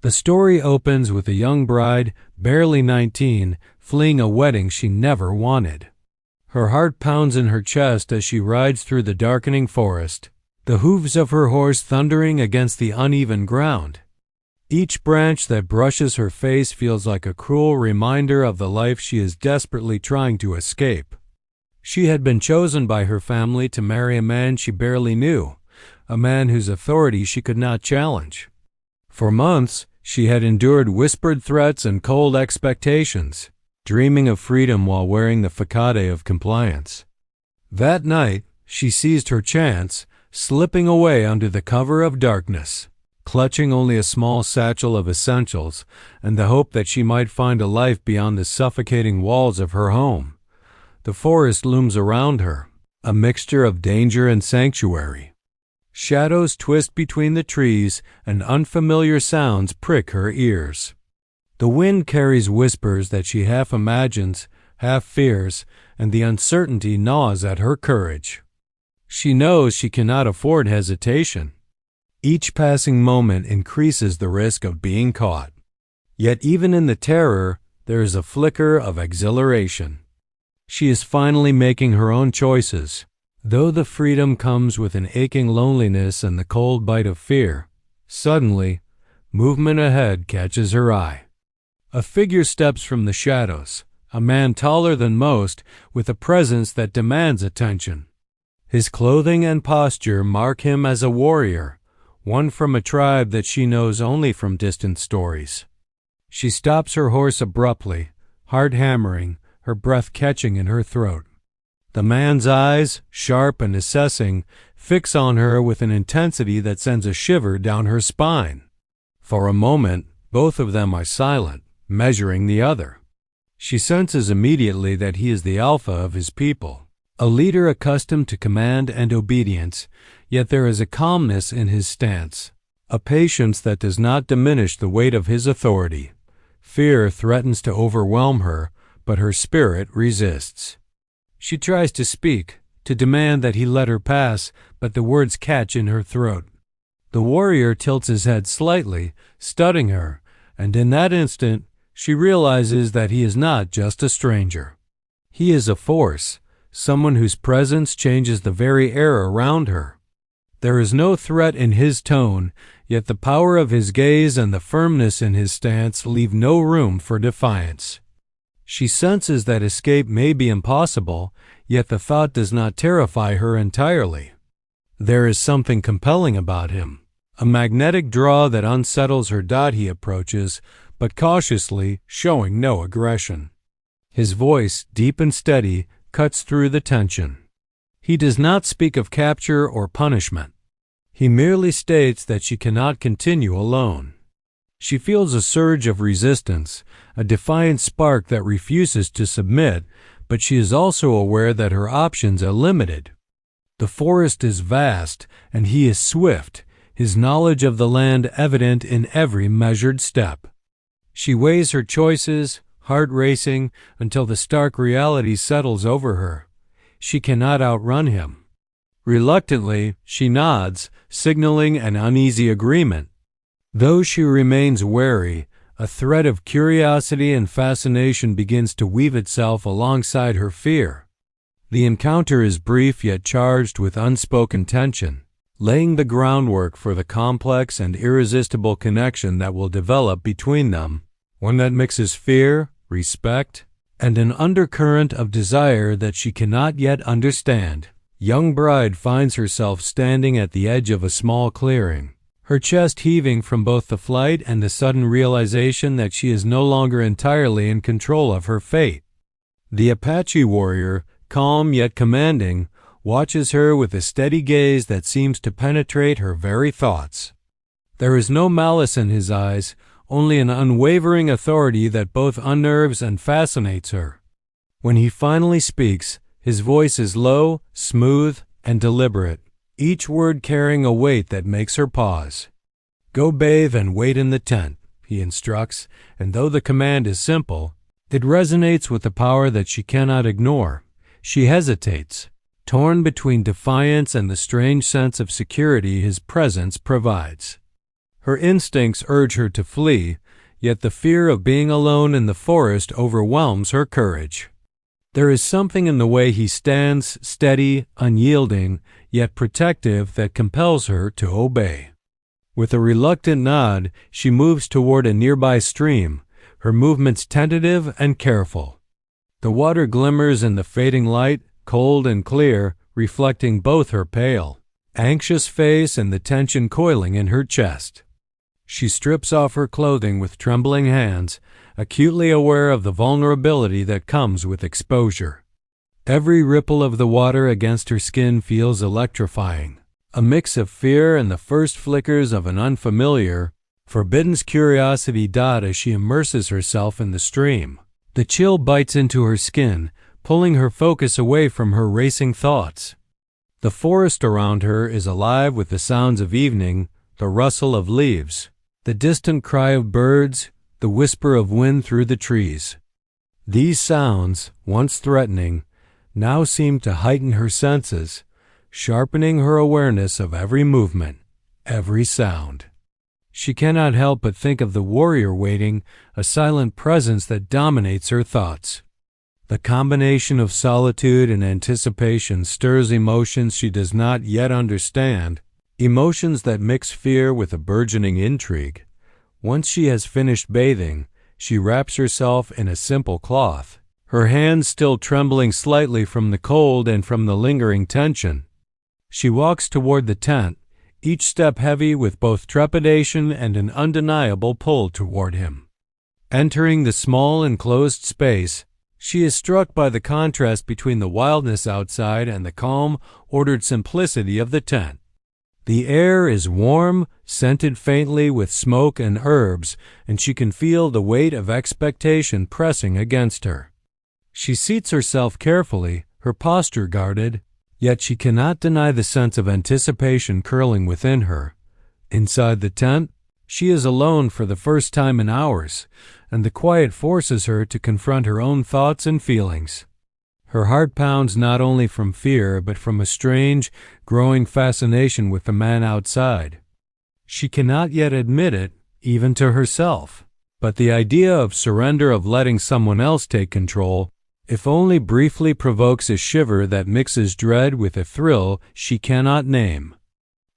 The story opens with a young bride, barely 19, fleeing a wedding she never wanted. Her heart pounds in her chest as she rides through the darkening forest, the hooves of her horse thundering against the uneven ground. Each branch that brushes her face feels like a cruel reminder of the life she is desperately trying to escape. She had been chosen by her family to marry a man she barely knew, a man whose authority she could not challenge. For months, she had endured whispered threats and cold expectations, dreaming of freedom while wearing the facade of compliance. That night, she seized her chance, slipping away under the cover of darkness, clutching only a small satchel of essentials and the hope that she might find a life beyond the suffocating walls of her home. The forest looms around her, a mixture of danger and sanctuary. Shadows twist between the trees, and unfamiliar sounds prick her ears. The wind carries whispers that she half imagines, half fears, and the uncertainty gnaws at her courage. She knows she cannot afford hesitation. Each passing moment increases the risk of being caught. Yet even in the terror, there is a flicker of exhilaration. She is finally making her own choices. Though the freedom comes with an aching loneliness and the cold bite of fear, suddenly, movement ahead catches her eye. A figure steps from the shadows, a man taller than most, with a presence that demands attention. His clothing and posture mark him as a warrior, one from a tribe that she knows only from distant stories. She stops her horse abruptly, heart hammering, her breath catching in her throat. The man's eyes, sharp and assessing, fix on her with an intensity that sends a shiver down her spine. For a moment, both of them are silent, measuring the other. She senses immediately that he is the alpha of his people, a leader accustomed to command and obedience, yet there is a calmness in his stance, a patience that does not diminish the weight of his authority. Fear threatens to overwhelm her, but her spirit resists. She tries to speak, to demand that he let her pass, but the words catch in her throat. The warrior tilts his head slightly, studying her, and in that instant, she realizes that he is not just a stranger. He is a force, someone whose presence changes the very air around her. There is no threat in his tone, yet the power of his gaze and the firmness in his stance leave no room for defiance. She senses that escape may be impossible, yet the thought does not terrify her entirely. There is something compelling about him, a magnetic draw that unsettles her. He approaches, but cautiously, showing no aggression. His voice, deep and steady, cuts through the tension. He does not speak of capture or punishment. He merely states that she cannot continue alone. She feels a surge of resistance, a defiant spark that refuses to submit, but she is also aware that her options are limited. The forest is vast, and he is swift, his knowledge of the land evident in every measured step. She weighs her choices, heart racing, until the stark reality settles over her. She cannot outrun him. Reluctantly, she nods, signaling an uneasy agreement. Though she remains wary, a thread of curiosity and fascination begins to weave itself alongside her fear. The encounter is brief yet charged with unspoken tension, laying the groundwork for the complex and irresistible connection that will develop between them, one that mixes fear, respect, and an undercurrent of desire that she cannot yet understand. Young bride finds herself standing at the edge of a small clearing, her chest heaving from both the flight and the sudden realization that she is no longer entirely in control of her fate. The Apache warrior, calm yet commanding, watches her with a steady gaze that seems to penetrate her very thoughts. There is no malice in his eyes, only an unwavering authority that both unnerves and fascinates her. When he finally speaks, his voice is low, smooth, and deliberate, each word carrying a weight that makes her pause. "Go bathe and wait in the tent," he instructs, and though the command is simple, it resonates with a power that she cannot ignore. She hesitates, torn between defiance and the strange sense of security his presence provides. Her instincts urge her to flee, yet the fear of being alone in the forest overwhelms her courage. There is something in the way he stands, steady, unyielding, yet protective, that compels her to obey. With a reluctant nod, she moves toward a nearby stream, her movements tentative and careful. The water glimmers in the fading light, cold and clear, reflecting both her pale, anxious face and the tension coiling in her chest. She strips off her clothing with trembling hands, acutely aware of the vulnerability that comes with exposure. Every ripple of the water against her skin feels electrifying, a mix of fear and the first flickers of an unfamiliar, forbidden curiosity. As she immerses herself in the stream, the chill bites into her skin, pulling her focus away from her racing thoughts. The forest around her is alive with the sounds of evening, the rustle of leaves, the distant cry of birds, the whisper of wind through the trees. These sounds, once threatening, now seem to heighten her senses, sharpening her awareness of every movement, every sound. She cannot help but think of the warrior waiting, a silent presence that dominates her thoughts. The combination of solitude and anticipation stirs emotions she does not yet understand, emotions that mix fear with a burgeoning intrigue. Once she has finished bathing, she wraps herself in a simple cloth, her hands still trembling slightly from the cold and from the lingering tension. She walks toward the tent, each step heavy with both trepidation and an undeniable pull toward him. Entering the small enclosed space, she is struck by the contrast between the wildness outside and the calm, ordered simplicity of the tent. The air is warm, scented faintly with smoke and herbs, and she can feel the weight of expectation pressing against her. She seats herself carefully, her posture guarded, yet she cannot deny the sense of anticipation curling within her. Inside the tent, she is alone for the first time in hours, and the quiet forces her to confront her own thoughts and feelings. Her heart pounds not only from fear, but from a strange, growing fascination with the man outside. She cannot yet admit it, even to herself, but the idea of surrender, of letting someone else take control, if only briefly, provokes a shiver that mixes dread with a thrill she cannot name.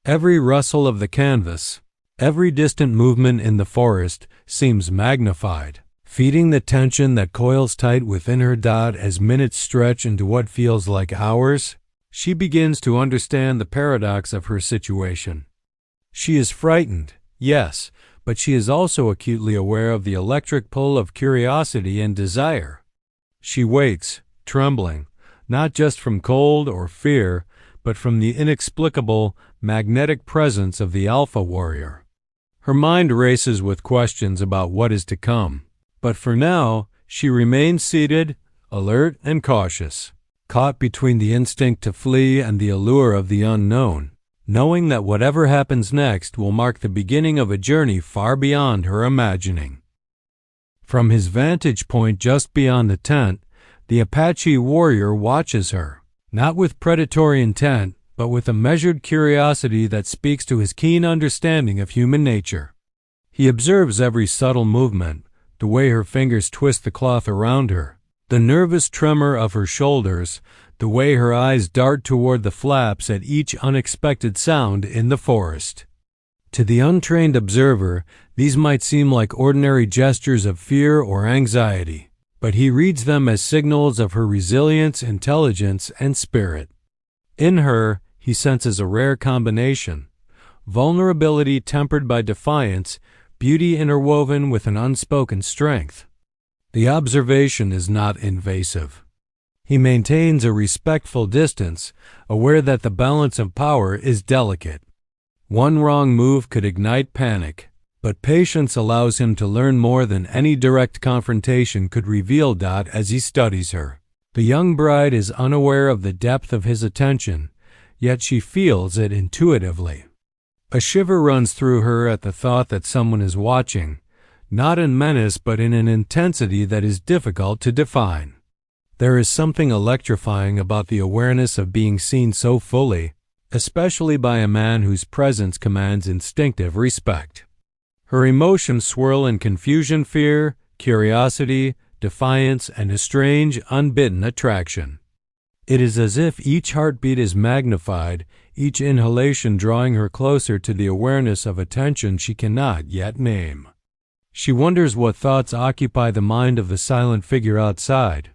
Every rustle of the canvas, every distant movement in the forest seems magnified, feeding the tension that coils tight within her. As minutes stretch into what feels like hours, she begins to understand the paradox of her situation. She is frightened, yes, but she is also acutely aware of the electric pull of curiosity and desire. She waits, trembling, not just from cold or fear, but from the inexplicable, magnetic presence of the alpha warrior. Her mind races with questions about what is to come. But for now, she remains seated, alert and cautious, caught between the instinct to flee and the allure of the unknown, knowing that whatever happens next will mark the beginning of a journey far beyond her imagining. From his vantage point just beyond the tent, the Apache warrior watches her, not with predatory intent, but with a measured curiosity that speaks to his keen understanding of human nature. He observes every subtle movement, the way her fingers twist the cloth around her, the nervous tremor of her shoulders, the way her eyes dart toward the flaps at each unexpected sound in the forest. To the untrained observer, these might seem like ordinary gestures of fear or anxiety, but he reads them as signals of her resilience, intelligence, and spirit. In her, he senses a rare combination: vulnerability tempered by defiance, beauty interwoven with an unspoken strength. The observation is not invasive. He maintains a respectful distance, aware that the balance of power is delicate. One wrong move could ignite panic, but patience allows him to learn more than any direct confrontation could reveal. As he studies her, the young bride is unaware of the depth of his attention, yet she feels it intuitively. A shiver runs through her at the thought that someone is watching, not in menace but in an intensity that is difficult to define. There is something electrifying about the awareness of being seen so fully, especially by a man whose presence commands instinctive respect. Her emotions swirl in confusion, fear, curiosity, defiance, and a strange, unbidden attraction. It is as if each heartbeat is magnified, each inhalation drawing her closer to the awareness of a tension she cannot yet name. She wonders what thoughts occupy the mind of the silent figure outside.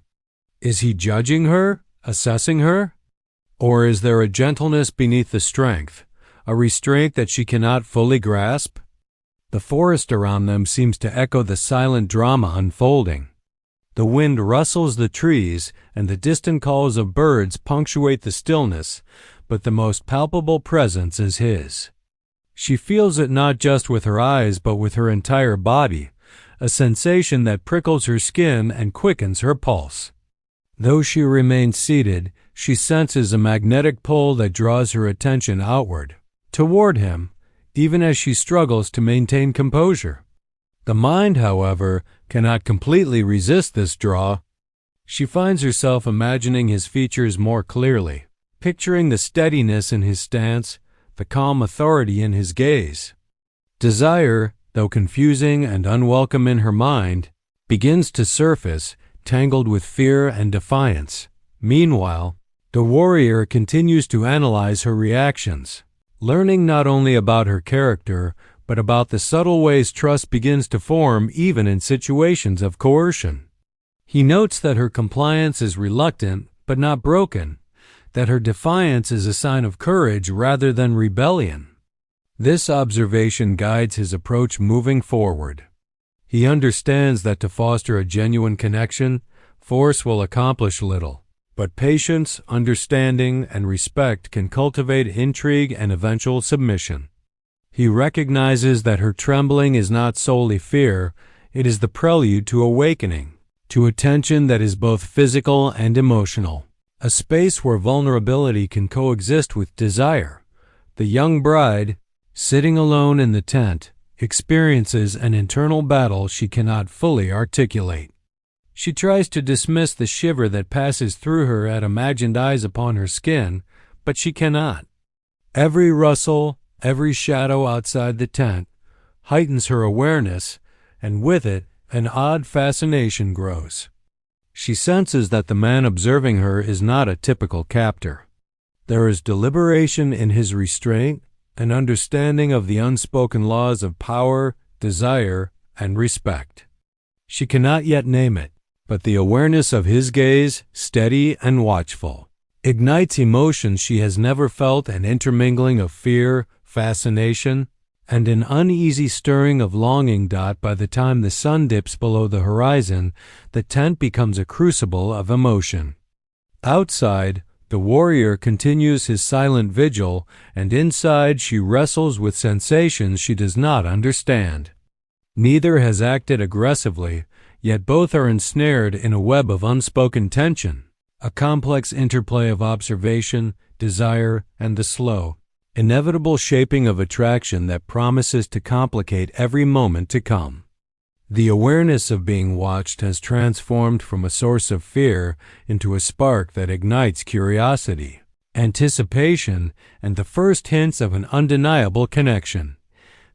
Is he judging her, assessing her? Or is there a gentleness beneath the strength, a restraint that she cannot fully grasp? The forest around them seems to echo the silent drama unfolding. The wind rustles the trees, and the distant calls of birds punctuate the stillness, but the most palpable presence is his. She feels it not just with her eyes but with her entire body, a sensation that prickles her skin and quickens her pulse. Though she remains seated, she senses a magnetic pull that draws her attention outward, toward him, even as she struggles to maintain composure. The mind, however, cannot completely resist this draw. She finds herself imagining his features more clearly, picturing the steadiness in his stance, the calm authority in his gaze. Desire, though confusing and unwelcome in her mind, begins to surface, tangled with fear and defiance. Meanwhile, the warrior continues to analyze her reactions, learning not only about her character, but about the subtle ways trust begins to form even in situations of coercion. He notes that her compliance is reluctant but not broken, that her defiance is a sign of courage rather than rebellion. This observation guides his approach moving forward. He understands that to foster a genuine connection, force will accomplish little, but patience, understanding, and respect can cultivate intrigue and eventual submission. He recognizes that her trembling is not solely fear, it is the prelude to awakening, to a tension that is both physical and emotional, a space where vulnerability can coexist with desire. The young bride, sitting alone in the tent, experiences an internal battle she cannot fully articulate. She tries to dismiss the shiver that passes through her at imagined eyes upon her skin, but she cannot. Every rustle, every shadow outside the tent heightens her awareness, and with it, an odd fascination grows. She senses that the man observing her is not a typical captor. There is deliberation in his restraint, an understanding of the unspoken laws of power, desire, and respect. She cannot yet name it, but the awareness of his gaze, steady and watchful, ignites emotions she has never felt, an intermingling of fear, fascination, and an uneasy stirring of longing. By the time the sun dips below the horizon, the tent becomes a crucible of emotion. Outside, the warrior continues his silent vigil, and inside she wrestles with sensations she does not understand. Neither has acted aggressively, yet both are ensnared in a web of unspoken tension, a complex interplay of observation, desire, and the slow, inevitable shaping of attraction that promises to complicate every moment to come. The awareness of being watched has transformed from a source of fear into a spark that ignites curiosity, anticipation, and the first hints of an undeniable connection.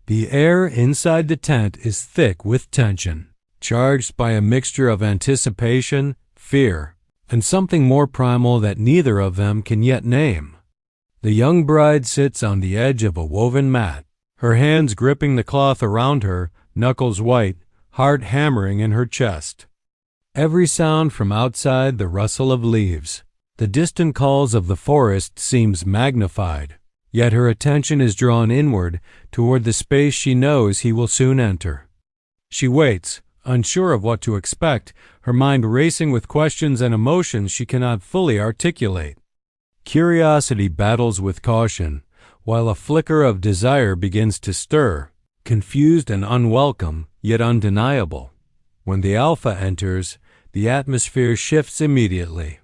The air inside the tent is thick with tension, charged by a mixture of anticipation, fear, and something more primal that neither of them can yet name. The young bride sits on the edge of a woven mat, her hands gripping the cloth around her, knuckles white, heart hammering in her chest. Every sound from outside, the rustle of leaves, the distant calls of the forest, seems magnified, yet her attention is drawn inward toward the space she knows he will soon enter. She waits, unsure of what to expect, her mind racing with questions and emotions she cannot fully articulate. Curiosity battles with caution, while a flicker of desire begins to stir, confused and unwelcome, yet undeniable. When the Alpha enters, the atmosphere shifts immediately.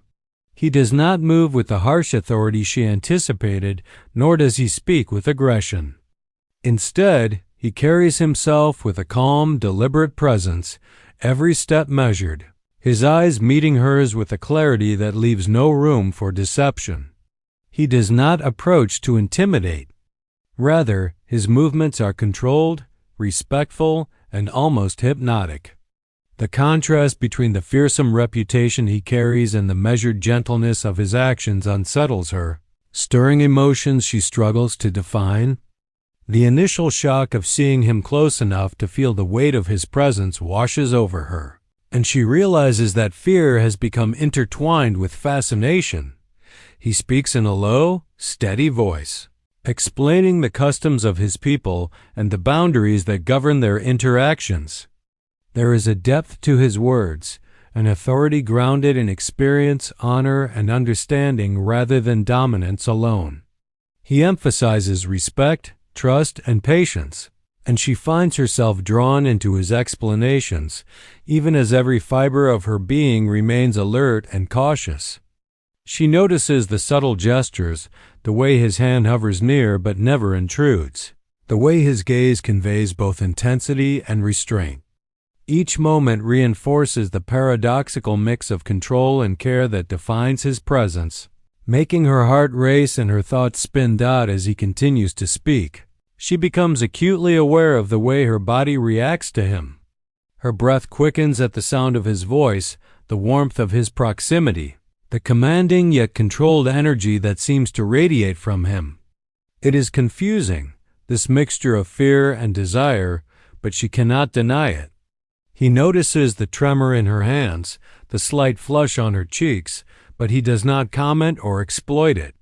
He does not move with the harsh authority she anticipated, nor does he speak with aggression. Instead, he carries himself with a calm, deliberate presence, every step measured, his eyes meeting hers with a clarity that leaves no room for deception. He does not approach to intimidate. Rather, his movements are controlled, respectful, and almost hypnotic. The contrast between the fearsome reputation he carries and the measured gentleness of his actions unsettles her, stirring emotions she struggles to define. The initial shock of seeing him close enough to feel the weight of his presence washes over her, and she realizes that fear has become intertwined with fascination. He speaks in a low, steady voice, explaining the customs of his people and the boundaries that govern their interactions. There is a depth to his words, an authority grounded in experience, honor, and understanding rather than dominance alone. He emphasizes respect, trust, and patience, and she finds herself drawn into his explanations, even as every fiber of her being remains alert and cautious. She notices the subtle gestures, the way his hand hovers near but never intrudes, the way his gaze conveys both intensity and restraint. Each moment reinforces the paradoxical mix of control and care that defines his presence, making her heart race and her thoughts spin as he continues to speak. She becomes acutely aware of the way her body reacts to him. Her breath quickens at the sound of his voice, the warmth of his proximity, the commanding yet controlled energy that seems to radiate from him. It is confusing, this mixture of fear and desire, but she cannot deny it. He notices the tremor in her hands, the slight flush on her cheeks, but he does not comment or exploit it.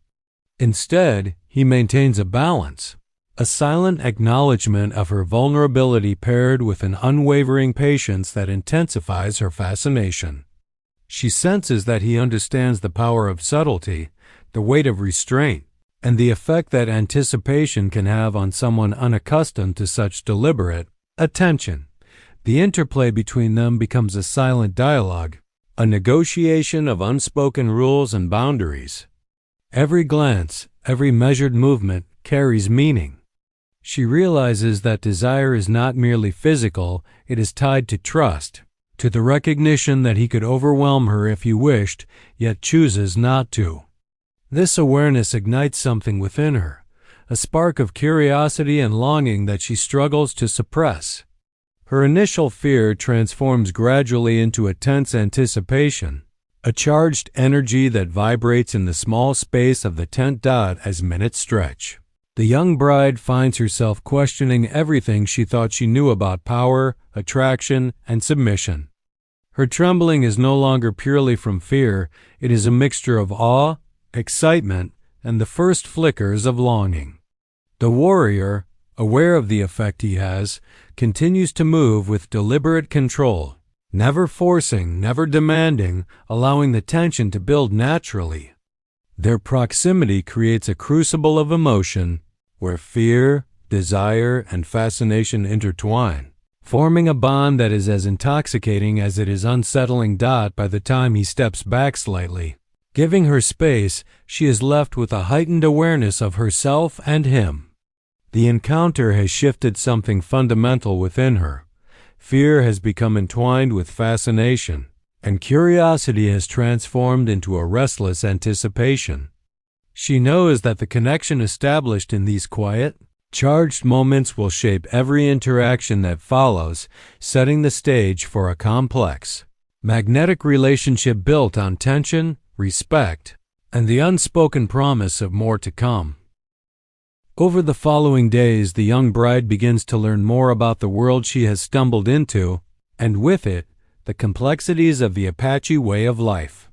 Instead, he maintains a balance, a silent acknowledgement of her vulnerability paired with an unwavering patience that intensifies her fascination. She senses that he understands the power of subtlety, the weight of restraint, and the effect that anticipation can have on someone unaccustomed to such deliberate attention. The interplay between them becomes a silent dialogue, a negotiation of unspoken rules and boundaries. Every glance, every measured movement carries meaning. She realizes that desire is not merely physical, it is tied to trust, to the recognition that he could overwhelm her if he wished, yet chooses not to. This awareness ignites something within her, a spark of curiosity and longing that she struggles to suppress. Her initial fear transforms gradually into a tense anticipation, a charged energy that vibrates in the small space of the tent as minutes stretch. The young bride finds herself questioning everything she thought she knew about power, attraction, and submission. Her trembling is no longer purely from fear, it is a mixture of awe, excitement, and the first flickers of longing. The warrior, aware of the effect he has, continues to move with deliberate control, never forcing, never demanding, allowing the tension to build naturally. Their proximity creates a crucible of emotion where fear, desire, and fascination intertwine, forming a bond that is as intoxicating as it is unsettling. By the time he steps back slightly, giving her space, she is left with a heightened awareness of herself and him. The encounter has shifted something fundamental within her. Fear has become entwined with fascination, and curiosity has transformed into a restless anticipation. She knows that the connection established in these quiet, charged moments will shape every interaction that follows, setting the stage for a complex, magnetic relationship built on tension, respect, and the unspoken promise of more to come. Over the following days, the young bride begins to learn more about the world she has stumbled into, and with it, the complexities of the Apache way of life.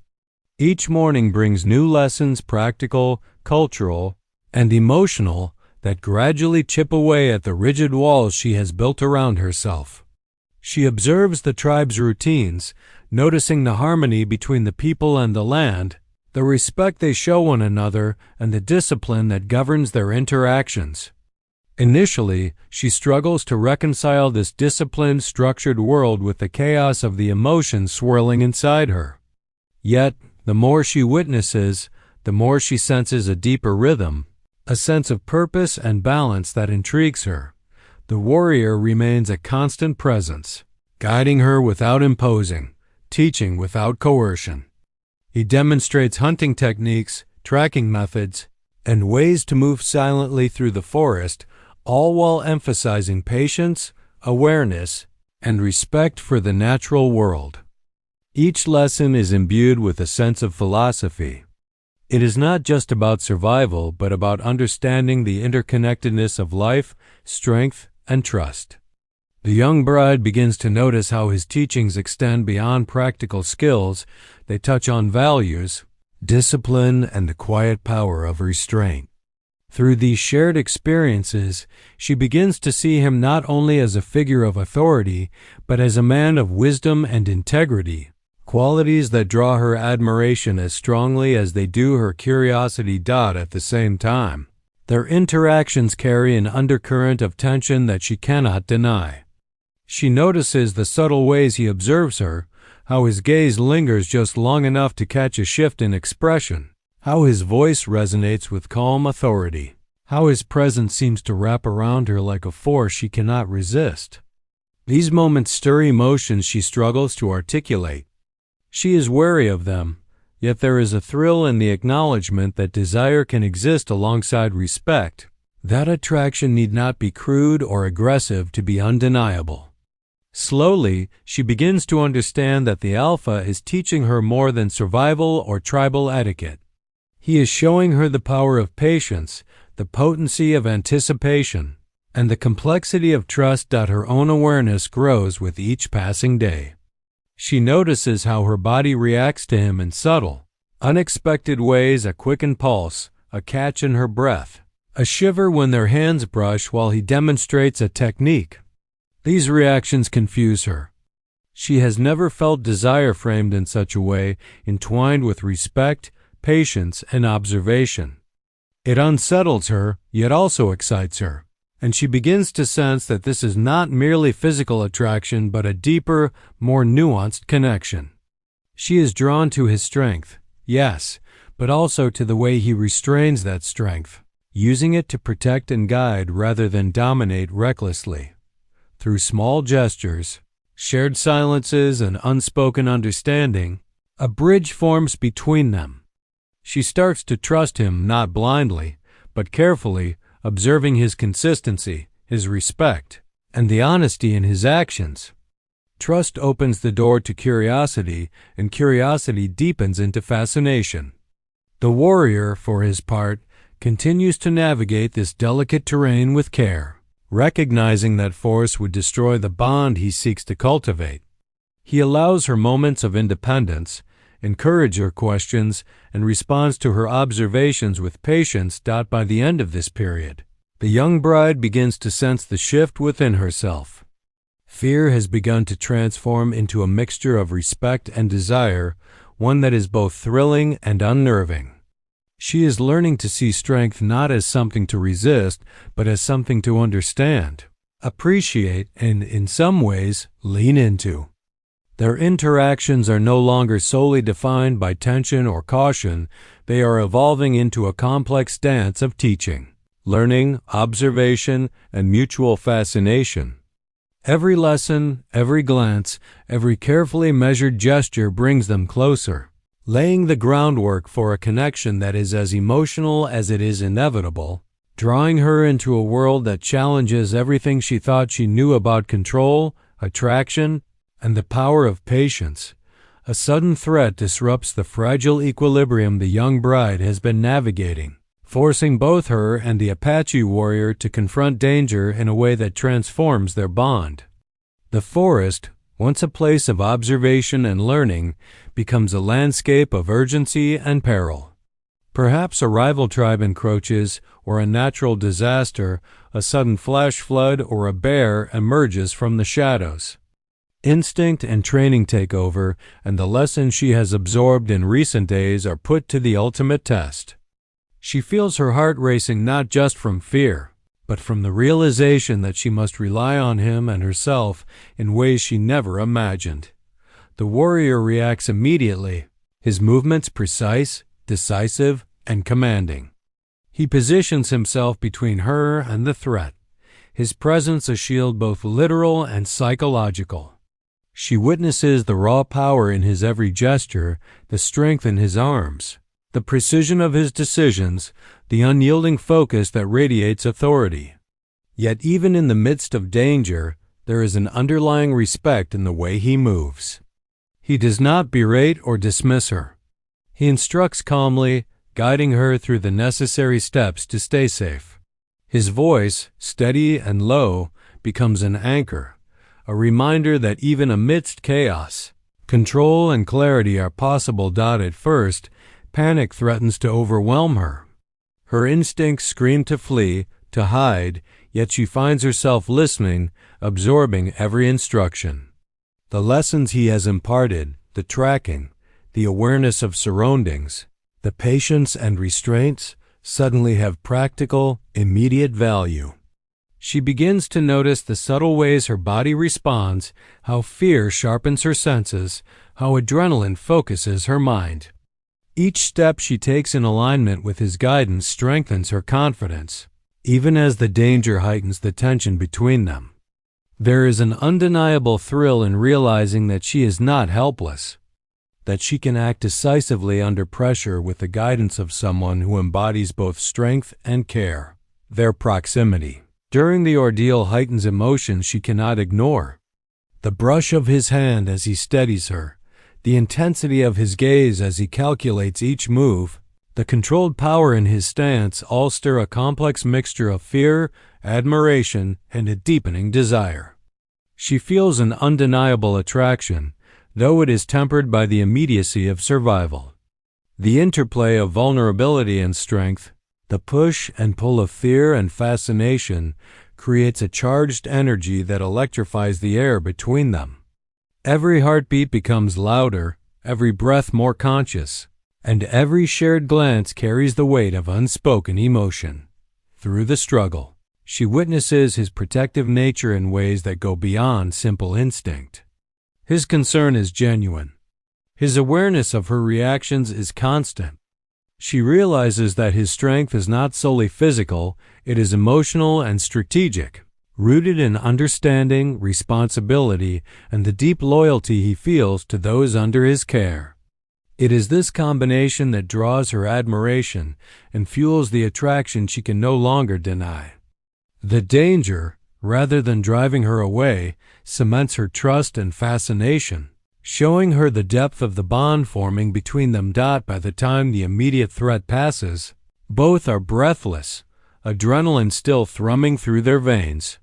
Each morning brings new lessons, practical, cultural, and emotional, that gradually chip away at the rigid walls she has built around herself. She observes the tribe's routines, noticing the harmony between the people and the land, the respect they show one another, and the discipline that governs their interactions. Initially, she struggles to reconcile this disciplined, structured world with the chaos of the emotions swirling inside her. Yet, the more she witnesses, the more she senses a deeper rhythm, a sense of purpose and balance that intrigues her. The warrior remains a constant presence, guiding her without imposing, teaching without coercion. He demonstrates hunting techniques, tracking methods, and ways to move silently through the forest, all while emphasizing patience, awareness, and respect for the natural world. Each lesson is imbued with a sense of philosophy. It is not just about survival, but about understanding the interconnectedness of life, strength, and trust. The young bride begins to notice how his teachings extend beyond practical skills. They touch on values, discipline, and the quiet power of restraint. Through these shared experiences, she begins to see him not only as a figure of authority, but as a man of wisdom and integrity, qualities that draw her admiration as strongly as they do her curiosity. At the same time, their interactions carry an undercurrent of tension that she cannot deny. She notices the subtle ways he observes her, how his gaze lingers just long enough to catch a shift in expression, how his voice resonates with calm authority, how his presence seems to wrap around her like a force she cannot resist. These moments stir emotions she struggles to articulate. She is wary of them, yet there is a thrill in the acknowledgement that desire can exist alongside respect. That attraction need not be crude or aggressive to be undeniable. Slowly, she begins to understand that the Alpha is teaching her more than survival or tribal etiquette. He is showing her the power of patience, the potency of anticipation, and the complexity of trust. Her own awareness grows with each passing day. She notices how her body reacts to him in subtle, unexpected ways: a quickened pulse, a catch in her breath, a shiver when their hands brush while he demonstrates a technique. These reactions confuse her. She has never felt desire framed in such a way, entwined with respect, patience, and observation. It unsettles her, yet also excites her, and she begins to sense that this is not merely physical attraction, but a deeper, more nuanced connection. She is drawn to his strength, yes, but also to the way he restrains that strength, using it to protect and guide rather than dominate recklessly. Through small gestures, shared silences, and unspoken understanding, a bridge forms between them. She starts to trust him not blindly, but carefully, observing his consistency, his respect, and the honesty in his actions. Trust opens the door to curiosity, and curiosity deepens into fascination. The warrior, for his part, continues to navigate this delicate terrain with care, recognizing that force would destroy the bond he seeks to cultivate. He allows her moments of independence, encourages her questions, and responds to her observations with patience. By the end of this period, the young bride begins to sense the shift within herself. Fear has begun to transform into a mixture of respect and desire, one that is both thrilling and unnerving. She is learning to see strength not as something to resist, but as something to understand, appreciate, and, in some ways, lean into. Their interactions are no longer solely defined by tension or caution. They are evolving into a complex dance of teaching, learning, observation, and mutual fascination. Every lesson, every glance, every carefully measured gesture brings them closer, laying the groundwork for a connection that is as emotional as it is inevitable, drawing her into a world that challenges everything she thought she knew about control, attraction, and the power of patience. A sudden threat disrupts the fragile equilibrium the young bride has been navigating, forcing both her and the Apache warrior to confront danger in a way that transforms their bond. The forest, once a place of observation and learning, becomes a landscape of urgency and peril. Perhaps a rival tribe encroaches, or a natural disaster, a sudden flash flood, or a bear emerges from the shadows. Instinct and training take over, and the lessons she has absorbed in recent days are put to the ultimate test. She feels her heart racing not just from fear, but from the realization that she must rely on him and herself in ways she never imagined. The warrior reacts immediately, his movements precise, decisive, and commanding. He positions himself between her and the threat, his presence a shield both literal and psychological. She witnesses the raw power in his every gesture, the strength in his arms, the precision of his decisions, the unyielding focus that radiates authority. Yet even in the midst of danger, there is an underlying respect in the way he moves. He does not berate or dismiss her. He instructs calmly, guiding her through the necessary steps to stay safe. His voice, steady and low, becomes an anchor, a reminder that even amidst chaos, control and clarity are possible. At first, panic threatens to overwhelm her. Her instincts scream to flee, to hide, yet she finds herself listening, absorbing every instruction. The lessons he has imparted, the tracking, the awareness of surroundings, the patience and restraints, suddenly have practical, immediate value. She begins to notice the subtle ways her body responds, how fear sharpens her senses, how adrenaline focuses her mind. Each step she takes in alignment with his guidance strengthens her confidence, even as the danger heightens the tension between them. There is an undeniable thrill in realizing that she is not helpless, that she can act decisively under pressure with the guidance of someone who embodies both strength and care. Their proximity during the ordeal heightens emotions she cannot ignore. The brush of his hand as he steadies her, the intensity of his gaze as he calculates each move, the controlled power in his stance all stir a complex mixture of fear, admiration, and a deepening desire. She feels an undeniable attraction, though it is tempered by the immediacy of survival. The interplay of vulnerability and strength, the push and pull of fear and fascination, creates a charged energy that electrifies the air between them. Every heartbeat becomes louder, every breath more conscious, and every shared glance carries the weight of unspoken emotion. Through the struggle, she witnesses his protective nature in ways that go beyond simple instinct. His concern is genuine. His awareness of her reactions is constant. She realizes that his strength is not solely physical, it is emotional and strategic, rooted in understanding, responsibility, and the deep loyalty he feels to those under his care. It is this combination that draws her admiration and fuels the attraction she can no longer deny. The danger, rather than driving her away, cements her trust and fascination, showing her the depth of the bond forming between them. By the time the immediate threat passes, both are breathless, adrenaline still thrumming through their veins.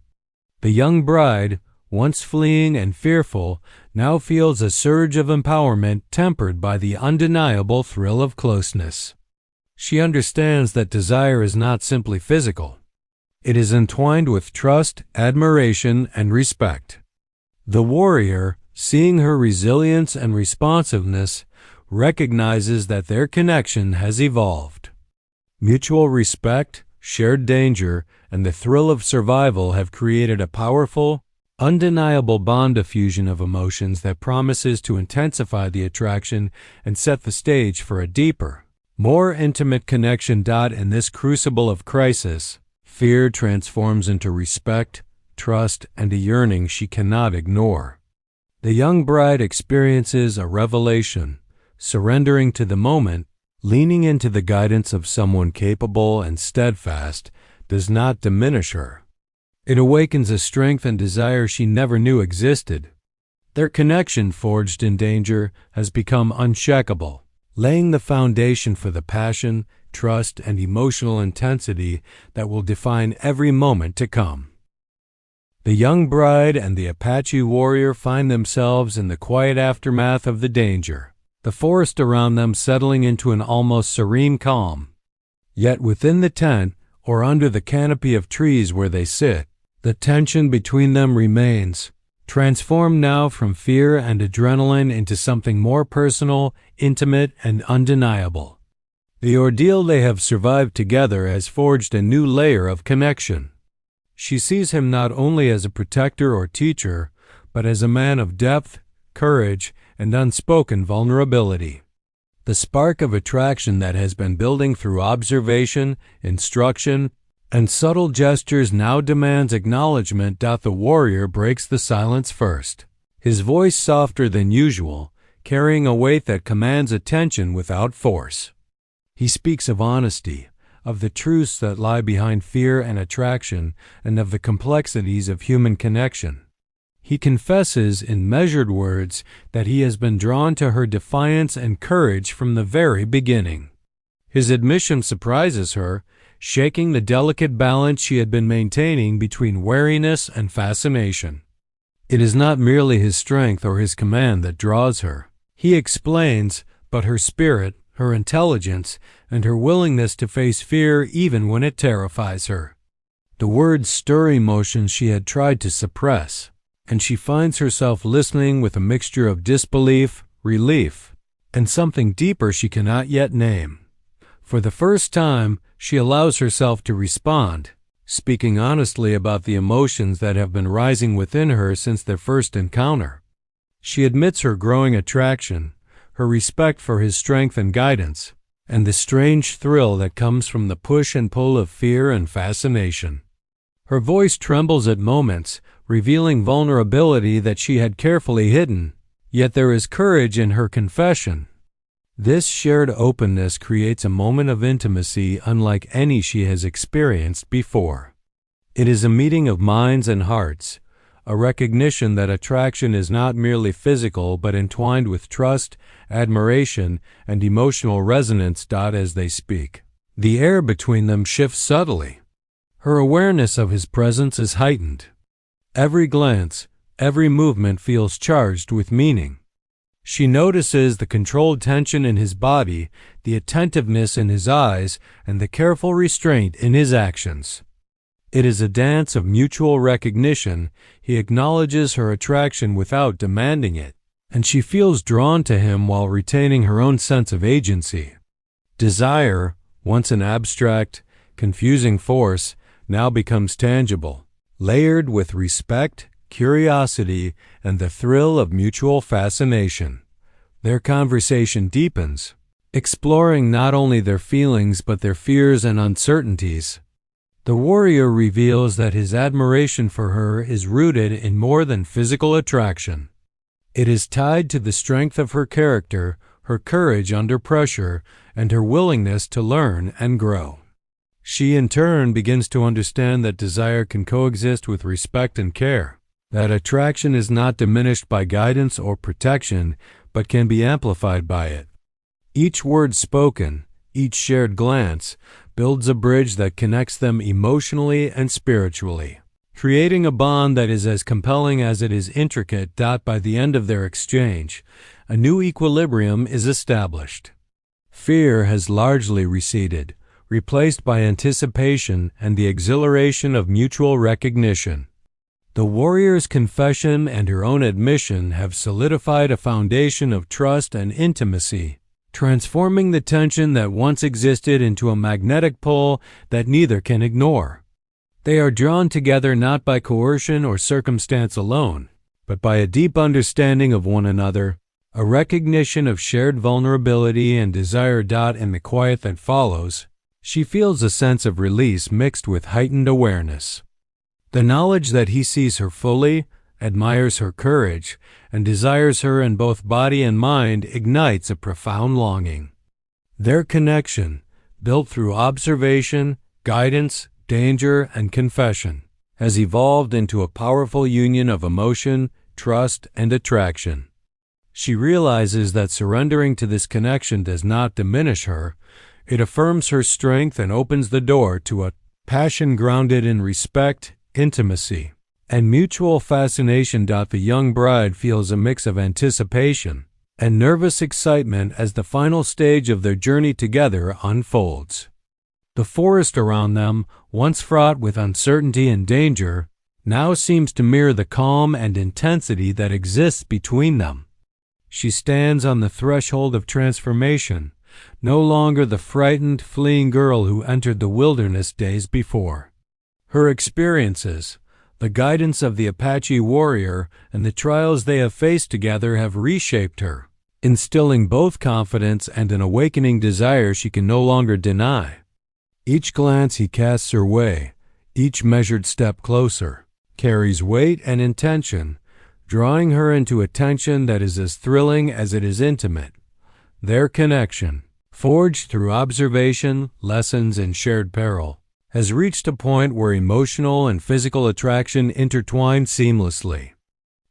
The young bride, once fleeing and fearful, now feels a surge of empowerment tempered by the undeniable thrill of closeness. She understands that desire is not simply physical. It is entwined with trust, admiration, and respect. The warrior, seeing her resilience and responsiveness, recognizes that their connection has evolved. Mutual respect, shared danger, and the thrill of survival have created a powerful, undeniable bond, a fusion of emotions that promises to intensify the attraction and set the stage for a deeper, more intimate connection. In this crucible of crisis, fear transforms into respect, trust, and a yearning she cannot ignore. The young bride experiences a revelation, surrendering to the moment, leaning into the guidance of someone capable and steadfast, does not diminish her. It awakens a strength and desire she never knew existed. Their connection, forged in danger, has become unshakable, laying the foundation for the passion, trust, and emotional intensity that will define every moment to come. The young bride and the Apache warrior find themselves in the quiet aftermath of the danger, the forest around them settling into an almost serene calm. Yet within the tent, or under the canopy of trees where they sit, the tension between them remains, transformed now from fear and adrenaline into something more personal, intimate, and undeniable. The ordeal they have survived together has forged a new layer of connection. She sees him not only as a protector or teacher, but as a man of depth, courage, and unspoken vulnerability. The spark of attraction that has been building through observation, instruction, and subtle gestures now demands acknowledgement. The warrior breaks the silence first, his voice softer than usual, carrying a weight that commands attention without force. He speaks of honesty, of the truths that lie behind fear and attraction, and of the complexities of human connection. He confesses in measured words that he has been drawn to her defiance and courage from the very beginning. His admission surprises her, shaking the delicate balance she had been maintaining between wariness and fascination. It is not merely his strength or his command that draws her, he explains, but her spirit, her intelligence, and her willingness to face fear even when it terrifies her. The words stir emotions she had tried to suppress, and she finds herself listening with a mixture of disbelief, relief, and something deeper she cannot yet name. For the first time, she allows herself to respond, speaking honestly about the emotions that have been rising within her since their first encounter. She admits her growing attraction, her respect for his strength and guidance, and the strange thrill that comes from the push and pull of fear and fascination. Her voice trembles at moments, revealing vulnerability that she had carefully hidden, yet there is courage in her confession. This shared openness creates a moment of intimacy unlike any she has experienced before. It is a meeting of minds and hearts, a recognition that attraction is not merely physical but entwined with trust, admiration, and emotional resonance. As they speak, the air between them shifts subtly. Her awareness of his presence is heightened. Every glance, every movement feels charged with meaning. She notices the controlled tension in his body, the attentiveness in his eyes, and the careful restraint in his actions. It is a dance of mutual recognition. He acknowledges her attraction without demanding it, and she feels drawn to him while retaining her own sense of agency. Desire, once an abstract, confusing force, now becomes tangible, layered with respect, curiosity, and the thrill of mutual fascination. Their conversation deepens, exploring not only their feelings but their fears and uncertainties. The warrior reveals that his admiration for her is rooted in more than physical attraction. It is tied to the strength of her character, her courage under pressure, and her willingness to learn and grow. She in turn begins to understand that desire can coexist with respect and care, that attraction is not diminished by guidance or protection, but can be amplified by it. Each word spoken, each shared glance, builds a bridge that connects them emotionally and spiritually, creating a bond that is as compelling as it is intricate. By the end of their exchange, a new equilibrium is established. Fear has largely receded, replaced by anticipation and the exhilaration of mutual recognition. The warrior's confession and her own admission have solidified a foundation of trust and intimacy, transforming the tension that once existed into a magnetic pull that neither can ignore. They are drawn together not by coercion or circumstance alone, but by a deep understanding of one another, a recognition of shared vulnerability and desire. In the quiet that follows, she feels a sense of release mixed with heightened awareness. The knowledge that he sees her fully, admires her courage, and desires her in both body and mind ignites a profound longing. Their connection, built through observation, guidance, danger, and confession, has evolved into a powerful union of emotion, trust, and attraction. She realizes that surrendering to this connection does not diminish her. It affirms her strength and opens the door to a passion grounded in respect, intimacy, and mutual fascination. The young bride feels a mix of anticipation and nervous excitement as the final stage of their journey together unfolds. The forest around them, once fraught with uncertainty and danger, now seems to mirror the calm and intensity that exists between them. She stands on the threshold of transformation, no longer the frightened, fleeing girl who entered the wilderness days before. Her experiences, the guidance of the Apache warrior, and the trials they have faced together have reshaped her, instilling both confidence and an awakening desire she can no longer deny. Each glance he casts her way, each measured step closer, carries weight and intention, drawing her into a tension that is as thrilling as it is intimate. Their connection, forged through observation, lessons, and shared peril, has reached a point where emotional and physical attraction intertwine seamlessly.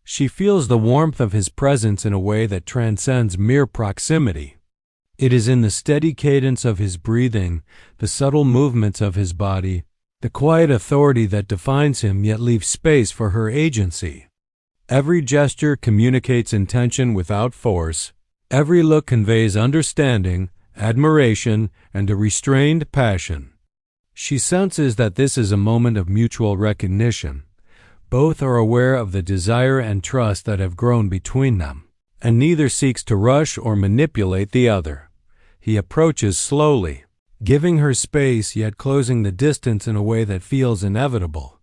She feels the warmth of his presence in a way that transcends mere proximity. It is in the steady cadence of his breathing, the subtle movements of his body, the quiet authority that defines him yet leaves space for her agency. Every gesture communicates intention without force. Every look conveys understanding, admiration, and a restrained passion. She senses that this is a moment of mutual recognition. Both are aware of the desire and trust that have grown between them, and neither seeks to rush or manipulate the other. He approaches slowly, giving her space yet closing the distance in a way that feels inevitable.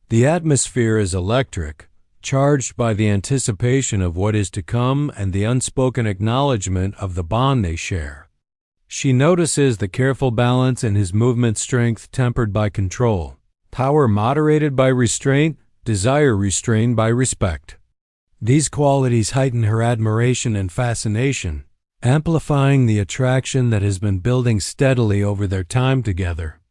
The atmosphere is electric, charged by the anticipation of what is to come and the unspoken acknowledgement of the bond they share. She notices the careful balance in his movement, strength tempered by control, power moderated by restraint, desire restrained by respect. These qualities heighten her admiration and fascination, amplifying the attraction that has been building steadily over their time together.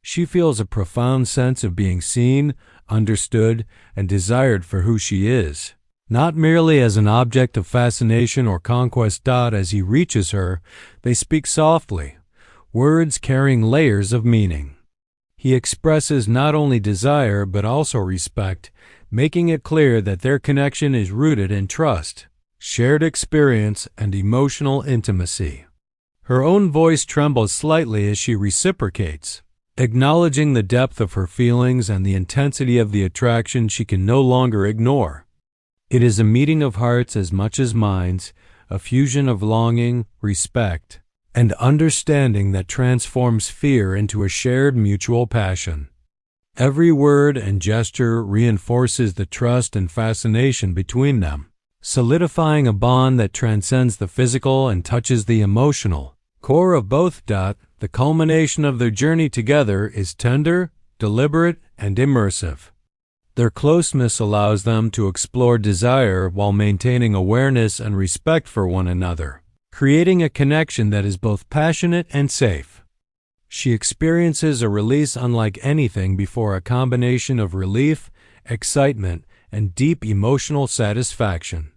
She feels a profound sense of being seen, understood, and desired for who she is, not merely as an object of fascination or conquest. As he reaches her, they speak softly, words carrying layers of meaning. He expresses not only desire but also respect, making it clear that their connection is rooted in trust, shared experience, and emotional intimacy. Her own voice trembles slightly as she reciprocates, acknowledging the depth of her feelings and the intensity of the attraction she can no longer ignore. It is a meeting of hearts as much as minds, a fusion of longing, respect, and understanding that transforms fear into a shared mutual passion. Every word and gesture reinforces the trust and fascination between them, solidifying a bond that transcends the physical and touches the emotional core of both. The culmination of their journey together is tender, deliberate, and immersive. Their closeness allows them to explore desire while maintaining awareness and respect for one another, creating a connection that is both passionate and safe. She experiences a release unlike anything before, a combination of relief, excitement, and deep emotional satisfaction.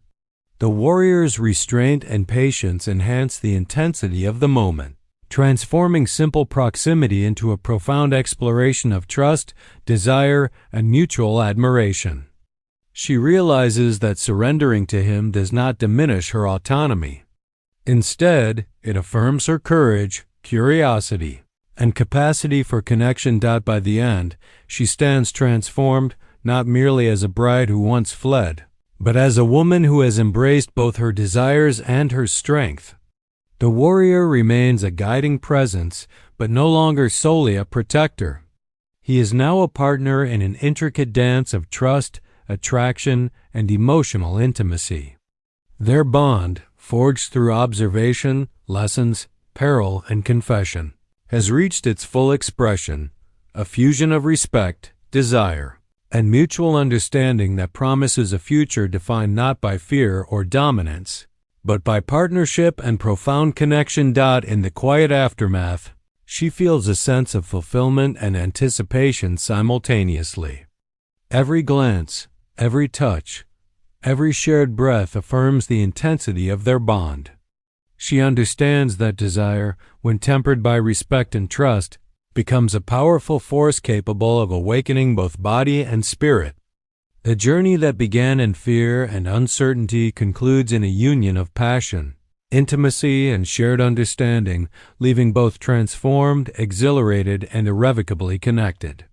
The warrior's restraint and patience enhance the intensity of the moment, transforming simple proximity into a profound exploration of trust, desire, and mutual admiration. She realizes that surrendering to him does not diminish her autonomy. Instead, it affirms her courage, curiosity, and capacity for connection. By the end, she stands transformed, not merely as a bride who once fled, but as a woman who has embraced both her desires and her strength. The warrior remains a guiding presence, but no longer solely a protector. He is now a partner in an intricate dance of trust, attraction, and emotional intimacy. Their bond, forged through observation, lessons, peril, and confession, has reached its full expression, a fusion of respect, desire, and mutual understanding that promises a future defined not by fear or dominance, but by partnership and profound connection. In the quiet aftermath, she feels a sense of fulfillment and anticipation simultaneously. Every glance, every touch, every shared breath affirms the intensity of their bond. She understands that desire, when tempered by respect and trust, becomes a powerful force capable of awakening both body and spirit. The journey that began in fear and uncertainty concludes in a union of passion, intimacy, and shared understanding, leaving both transformed, exhilarated, and irrevocably connected.